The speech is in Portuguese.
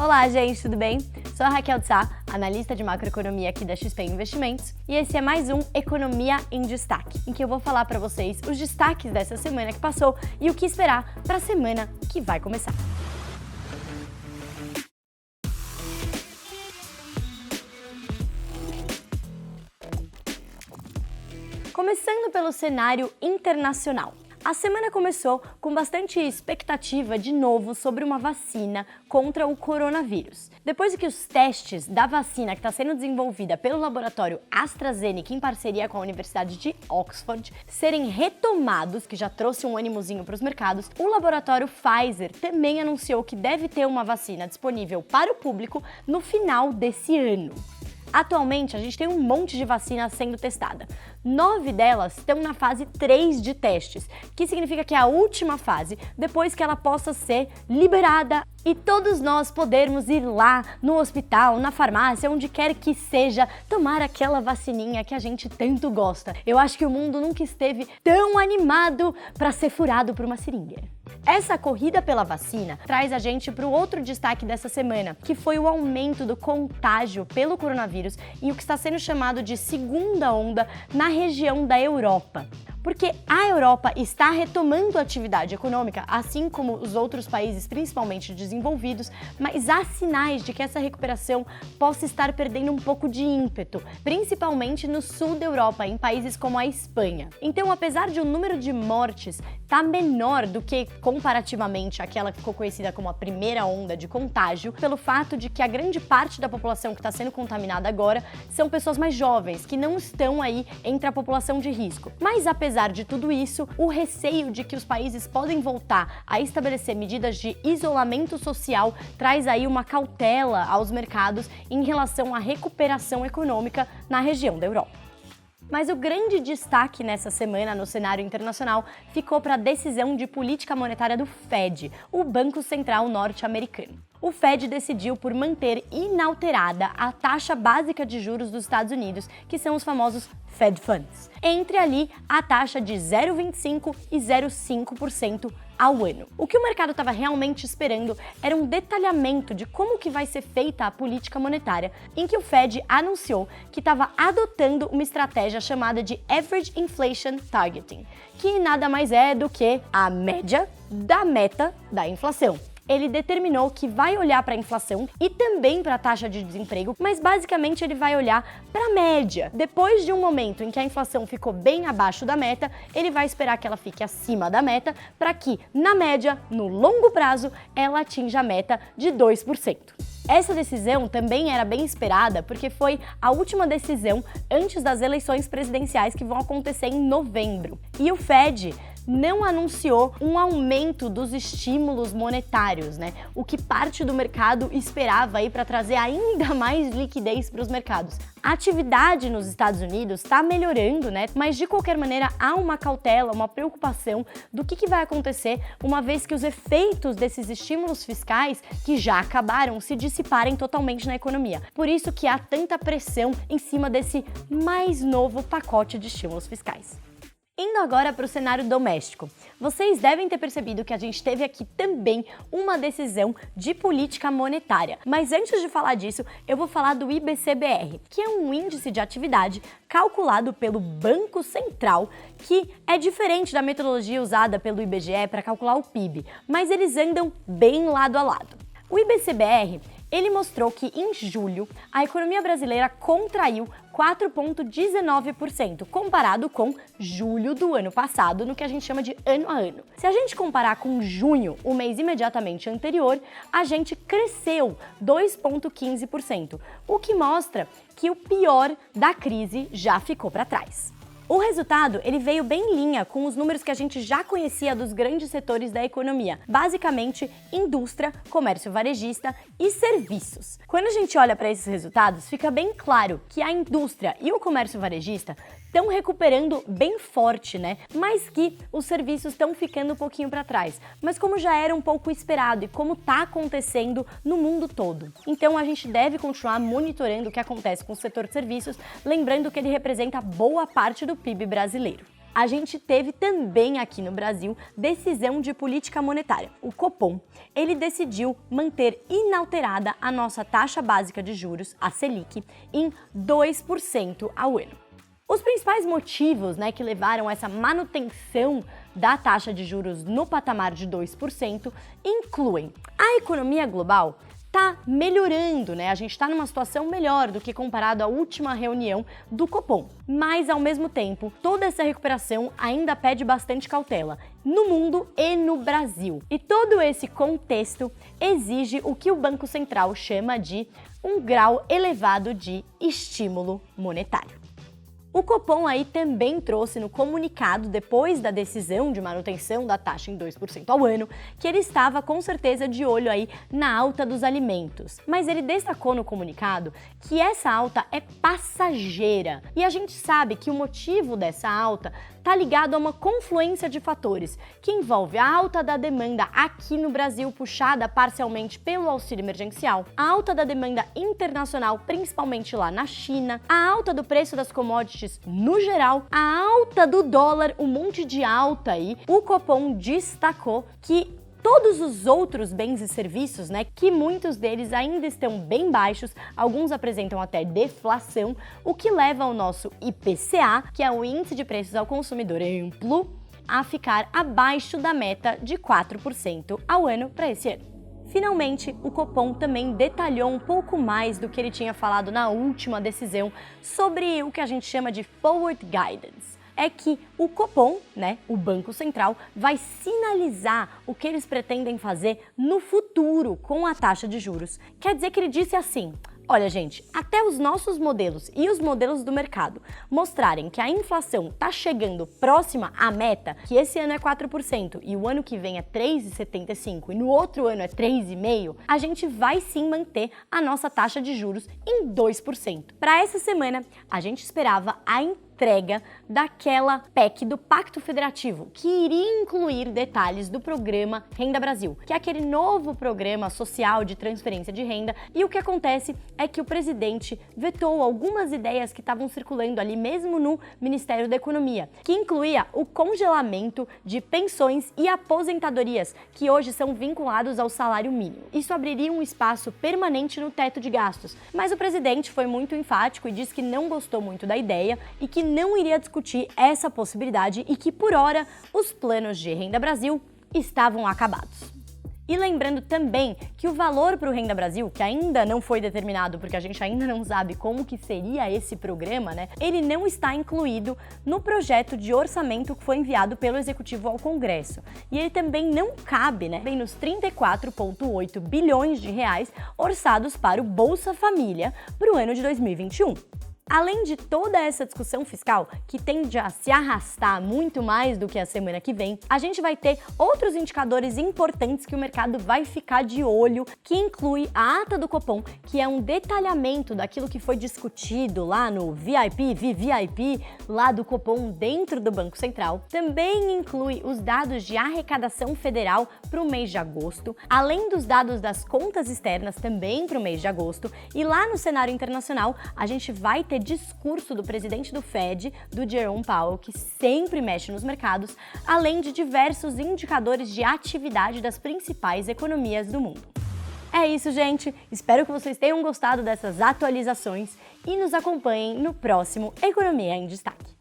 Olá, gente, tudo bem? Sou a Raquel de Sá, analista de macroeconomia aqui da XP Investimentos, e esse é mais um Economia em Destaque, em que eu vou falar para vocês os destaques dessa semana que passou e o que esperar para a semana que vai começar. Começando pelo cenário internacional. A semana começou com bastante expectativa de novo sobre uma vacina contra o coronavírus. Depois de que os testes da vacina que está sendo desenvolvida pelo laboratório AstraZeneca em parceria com a Universidade de Oxford serem retomados, que já trouxe um ânimozinho para os mercados, o laboratório Pfizer também anunciou que deve ter uma vacina disponível para o público no final desse ano. Atualmente, a gente tem um monte de vacina sendo testada. 9 delas estão na fase 3 de testes, que significa que é a última fase, depois que ela possa ser liberada e todos nós podermos ir lá no hospital, na farmácia, onde quer que seja, tomar aquela vacininha que a gente tanto gosta. Eu acho que o mundo nunca esteve tão animado para ser furado por uma seringa. Essa corrida pela vacina traz a gente para o outro destaque dessa semana, que foi o aumento do contágio pelo coronavírus e o que está sendo chamado de segunda onda na região da Europa. Porque a Europa está retomando a atividade econômica, assim como os outros países, principalmente desenvolvidos, mas há sinais de que essa recuperação possa estar perdendo um pouco de ímpeto, principalmente no sul da Europa, em países como a Espanha. Então, apesar de o número de mortes estar menor do que comparativamente aquela que ficou conhecida como a primeira onda de contágio, pelo fato de que a grande parte da população que está sendo contaminada agora são pessoas mais jovens, que não estão aí entre a população de risco. Mas apesar de tudo isso, o receio de que os países podem voltar a estabelecer medidas de isolamento social traz aí uma cautela aos mercados em relação à recuperação econômica na região da Europa. Mas o grande destaque nessa semana no cenário internacional ficou para a decisão de política monetária do Fed, o Banco Central norte-americano. O Fed decidiu por manter inalterada a taxa básica de juros dos Estados Unidos, que são os famosos Fed Funds, entre ali a taxa de 0,25% e 0,5% ao ano. O que o mercado estava realmente esperando era um detalhamento de como que vai ser feita a política monetária, em que o Fed anunciou que estava adotando uma estratégia chamada de Average Inflation Targeting, que nada mais é do que a média da meta da inflação. Ele determinou que vai olhar para a inflação e também para a taxa de desemprego, mas basicamente ele vai olhar para a média. Depois de um momento em que a inflação ficou bem abaixo da meta, ele vai esperar que ela fique acima da meta para que, na média, no longo prazo, ela atinja a meta de 2%. Essa decisão também era bem esperada porque foi a última decisão antes das eleições presidenciais que vão acontecer em novembro. E o Fed não anunciou um aumento dos estímulos monetários, né? O que parte do mercado esperava aí para trazer ainda mais liquidez para os mercados. A atividade nos Estados Unidos está melhorando, né? Mas de qualquer maneira há uma cautela, uma preocupação do que vai acontecer uma vez que os efeitos desses estímulos fiscais, que já acabaram, se dissiparem totalmente na economia. Por isso que há tanta pressão em cima desse mais novo pacote de estímulos fiscais. Indo agora para o cenário doméstico, vocês devem ter percebido que a gente teve aqui também uma decisão de política monetária. Mas antes de falar disso, eu vou falar do IBCBR, que é um índice de atividade calculado pelo Banco Central, que é diferente da metodologia usada pelo IBGE para calcular o PIB, mas eles andam bem lado a lado. O IBCBR, ele mostrou que em julho a economia brasileira contraiu 4,19% comparado com julho do ano passado, no que a gente chama de ano a ano. Se a gente comparar com junho, o mês imediatamente anterior, a gente cresceu 2,15%, o que mostra que o pior da crise já ficou para trás. O resultado, ele veio bem em linha com os números que a gente já conhecia dos grandes setores da economia, basicamente indústria, comércio varejista e serviços. Quando a gente olha para esses resultados, fica bem claro que a indústria e o comércio varejista estão recuperando bem forte, né? Mas que os serviços estão ficando um pouquinho para trás. Mas como já era um pouco esperado e como está acontecendo no mundo todo. Então a gente deve continuar monitorando o que acontece com o setor de serviços, lembrando que ele representa boa parte do PIB brasileiro. A gente teve também aqui no Brasil decisão de política monetária. O Copom, ele decidiu manter inalterada a nossa taxa básica de juros, a Selic, em 2% ao ano. Os principais motivos, que levaram essa manutenção da taxa de juros no patamar de 2% incluem a economia global está melhorando, A gente está numa situação melhor do que comparado à última reunião do Copom. Mas, ao mesmo tempo, toda essa recuperação ainda pede bastante cautela no mundo e no Brasil. E todo esse contexto exige o que o Banco Central chama de um grau elevado de estímulo monetário. O Copom aí também trouxe no comunicado, depois da decisão de manutenção da taxa em 2% ao ano, que ele estava com certeza de olho aí na alta dos alimentos. Mas ele destacou no comunicado que essa alta é passageira. E a gente sabe que o motivo dessa alta está ligado a uma confluência de fatores, que envolve a alta da demanda aqui no Brasil, puxada parcialmente pelo auxílio emergencial, a alta da demanda internacional, principalmente lá na China, a alta do preço das commodities no geral, a alta do dólar, um monte de alta aí. O Copom destacou que todos os outros bens e serviços, que muitos deles ainda estão bem baixos, alguns apresentam até deflação, o que leva ao nosso IPCA, que é o Índice de Preços ao Consumidor Amplo, a ficar abaixo da meta de 4% ao ano para esse ano. Finalmente, o Copom também detalhou um pouco mais do que ele tinha falado na última decisão sobre o que a gente chama de Forward Guidance. É que o Copom, o Banco Central, vai sinalizar o que eles pretendem fazer no futuro com a taxa de juros. Quer dizer que ele disse assim: olha, gente, até os nossos modelos e os modelos do mercado mostrarem que a inflação está chegando próxima à meta, que esse ano é 4% e o ano que vem é 3,75% e no outro ano é 3,5%, a gente vai sim manter a nossa taxa de juros em 2%. Para essa semana, a gente esperava a entrega daquela PEC do Pacto Federativo, que iria incluir detalhes do programa Renda Brasil, que é aquele novo programa social de transferência de renda, e o que acontece é que o presidente vetou algumas ideias que estavam circulando ali mesmo no Ministério da Economia, que incluía o congelamento de pensões e aposentadorias, que hoje são vinculados ao salário mínimo. Isso abriria um espaço permanente no teto de gastos, mas o presidente foi muito enfático e disse que não gostou muito da ideia e que não iria discutir essa possibilidade e que, por hora, os planos de Renda Brasil estavam acabados. E lembrando também que o valor para o Renda Brasil, que ainda não foi determinado porque a gente ainda não sabe como que seria esse programa, ele não está incluído no projeto de orçamento que foi enviado pelo Executivo ao Congresso. E ele também não cabe, bem nos 34,8 bilhões de reais orçados para o Bolsa Família para o ano de 2021. Além de toda essa discussão fiscal, que tende a se arrastar muito mais do que a semana que vem, a gente vai ter outros indicadores importantes que o mercado vai ficar de olho, que inclui a ata do Copom, que é um detalhamento daquilo que foi discutido lá no VVIP, lá do Copom dentro do Banco Central. Também inclui os dados de arrecadação federal para o mês de agosto, além dos dados das contas externas também para o mês de agosto. E lá no cenário internacional, a gente vai ter discurso do presidente do Fed, do Jerome Powell, que sempre mexe nos mercados, além de diversos indicadores de atividade das principais economias do mundo. É isso, gente! Espero que vocês tenham gostado dessas atualizações e nos acompanhem no próximo Economia em Destaque.